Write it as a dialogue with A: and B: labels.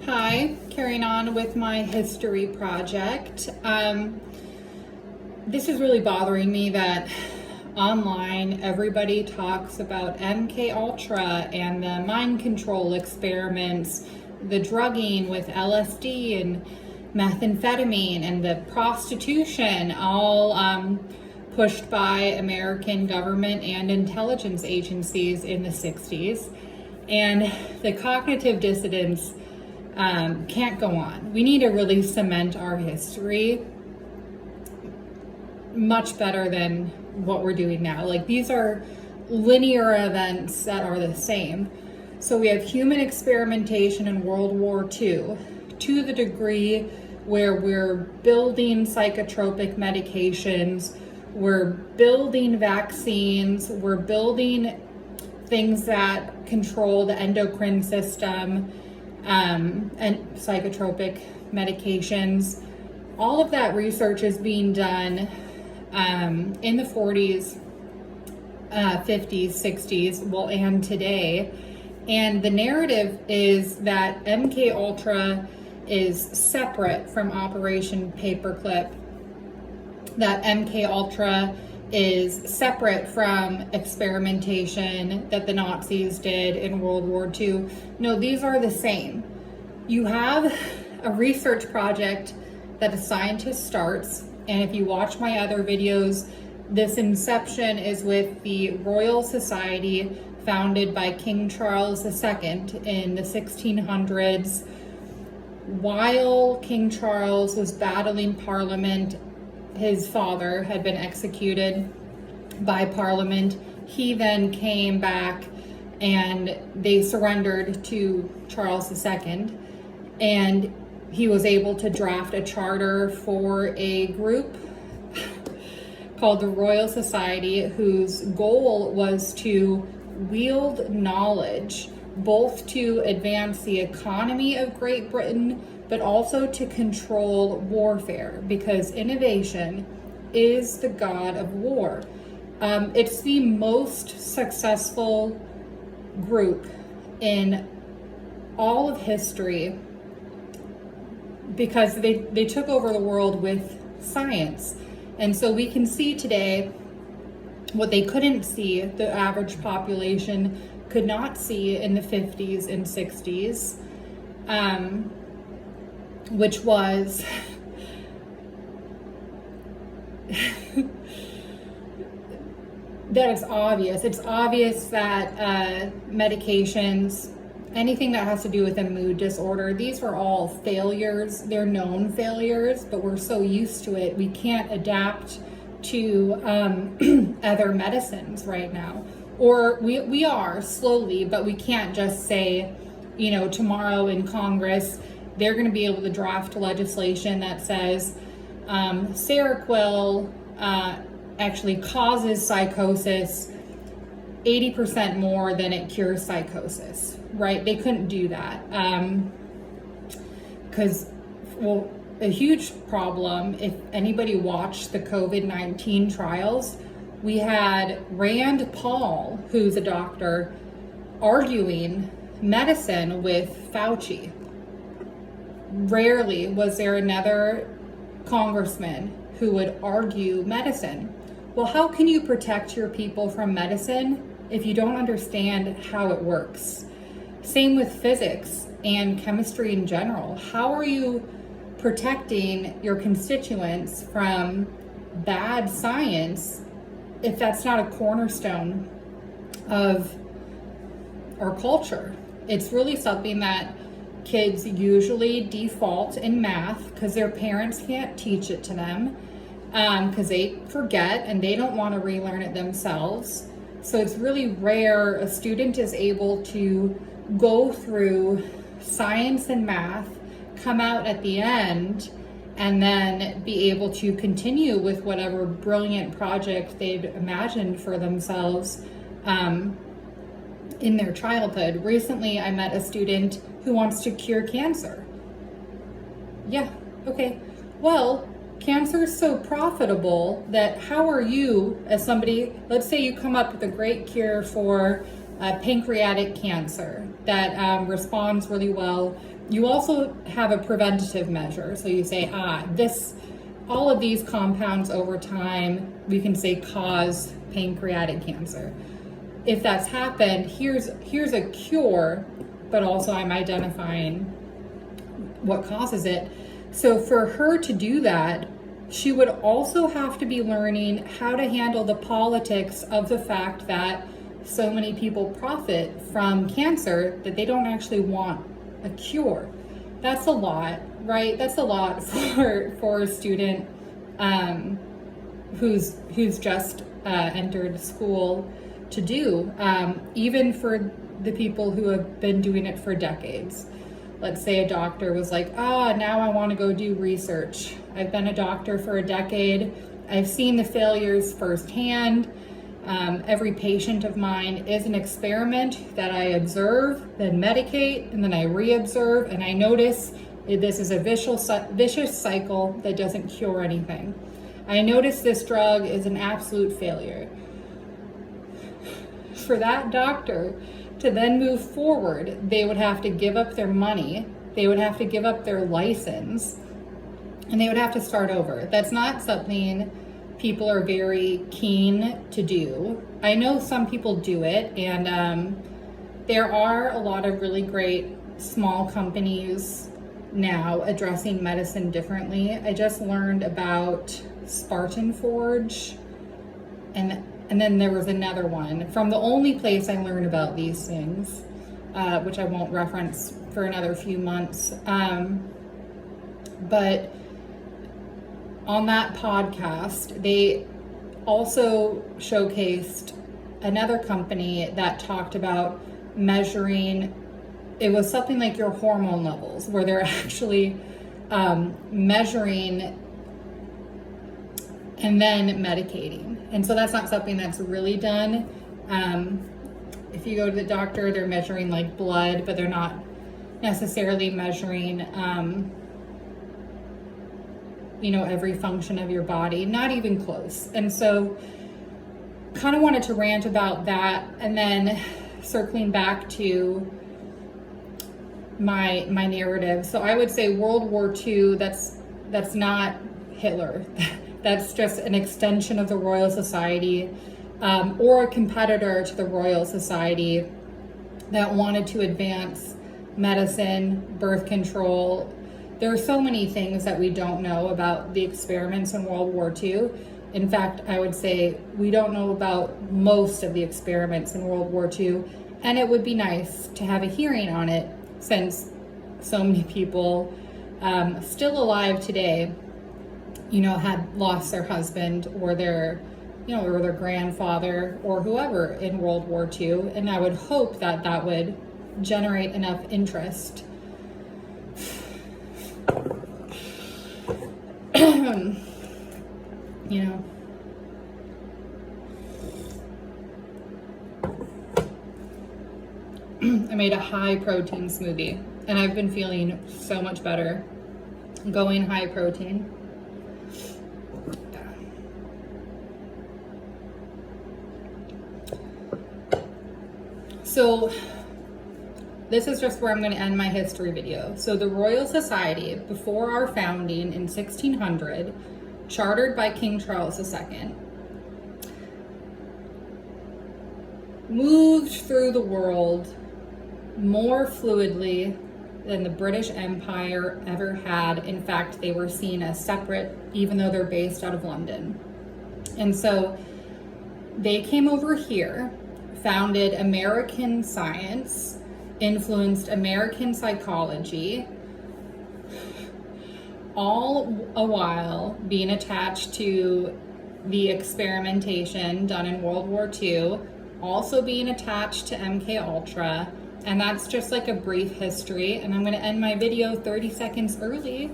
A: Hi, carrying on with my history project. This is really bothering me that online everybody talks about MK Ultra and the mind control experiments, the drugging with LSD and methamphetamine, and the prostitution, all pushed by American government and intelligence agencies in the 60s. And the cognitive dissidence can't go on. We need to really cement our history much better than what we're doing now. Like, these are linear events that are the same. So we have human experimentation in World War II to the degree where we're building psychotropic medications, we're building vaccines, we're building things that control the endocrine system, and psychotropic medications. All of that research is being done in the 40s, 50s, 60s, well, and today. And the narrative is that MK Ultra is separate from Operation Paperclip, that MK Ultra is separate from experimentation that the Nazis did in World War II. No, these are the same. You have a research project that a scientist starts, and if you watch my other videos, this inception is with the Royal Society founded by King Charles II in the 1600s. While King Charles was battling Parliament, his father had been executed by Parliament. He then came back and they surrendered to Charles II, and he was able to draft a charter for a group called the Royal Society, whose goal was to wield knowledge both to advance the economy of Great Britain, but also to control warfare, because innovation is the god of war. It's the most successful group in all of history because they took over the world with science. And so we can see today what they couldn't see, the average population could not see in the 50s and 60s, which was that it's obvious. It's obvious that medications, anything that has to do with a mood disorder, these are all failures. They're known failures, but we're so used to it, we can't adapt to other medicines right now. Or we are slowly, but we can't just say, tomorrow in Congress, they're going to be able to draft legislation that says Seroquel actually causes psychosis 80% more than it cures psychosis, right? They couldn't do that because, a huge problem, if anybody watched the COVID-19 trials, we had Rand Paul, who's a doctor, arguing medicine with Fauci. Rarely was there another congressman who would argue medicine. Well, how can you protect your people from medicine if you don't understand how it works? Same with physics and chemistry in general. How are you protecting your constituents from bad science if that's not a cornerstone of our culture? It's really something that kids usually default in math because their parents can't teach it to them, because they forget and they don't want to relearn it themselves. So it's really rare a student is able to go through science and math, come out at the end, and then be able to continue with whatever brilliant project they'd imagined for themselves in their childhood. Recently, I met a student who wants to cure cancer. Yeah, okay. Well, cancer is so profitable that how are you, as somebody, let's say you come up with a great cure for pancreatic cancer that responds really well. You also have a preventative measure. So you say, all of these compounds over time, we can say cause pancreatic cancer. If that's happened, here's a cure, but also I'm identifying what causes it. So for her to do that, she would also have to be learning how to handle the politics of the fact that so many people profit from cancer that they don't actually want a cure. That's a lot, right? That's a lot for a student who's just entered school to do, even for the people who have been doing it for decades. Let's say a doctor was like, now I want to go do research. I've been a doctor for a decade. I've seen the failures firsthand. Every patient of mine is an experiment that I observe, then medicate, and then I re-observe, and I notice this is a vicious cycle that doesn't cure anything. I notice this drug is an absolute failure. For that doctor to then move forward, they would have to give up their money, they would have to give up their license, and they would have to start over. That's not something people are very keen to do. I know some people do it, and there are a lot of really great small companies now addressing medicine differently. I just learned about Spartan Forge, and then there was another one from the only place I learned about these things, which I won't reference for another few months. But on that podcast, they also showcased another company that talked about measuring, it was something like your hormone levels, where they're actually measuring and then medicating. And so that's not something that's really done. If you go to the doctor, they're measuring like blood, but they're not necessarily measuring every function of your body, not even close. And so kind of wanted to rant about that, and then circling back to my narrative. So I would say World War II, that's not Hitler. That's just an extension of the Royal Society, or a competitor to the Royal Society that wanted to advance medicine, birth control. There are so many things that we don't know about the experiments in World War II. In fact, I would say we don't know about most of the experiments in World War II, and it would be nice to have a hearing on it, since so many people still alive today, had lost their husband or their grandfather or whoever in World War II. And I would hope that that would generate enough interest. I made a high protein smoothie, and I've been feeling so much better going high protein. So this is just where I'm going to end my history video. So the Royal Society, before our founding in 1600, chartered by King Charles II, moved through the world more fluidly than the British Empire ever had. In fact, they were seen as separate, even though they're based out of London. And so they came over here, founded American science, influenced American psychology, all a while being attached to the experimentation done in World War II, also being attached to MK Ultra. And that's just like a brief history, and I'm going to end my video 30 seconds early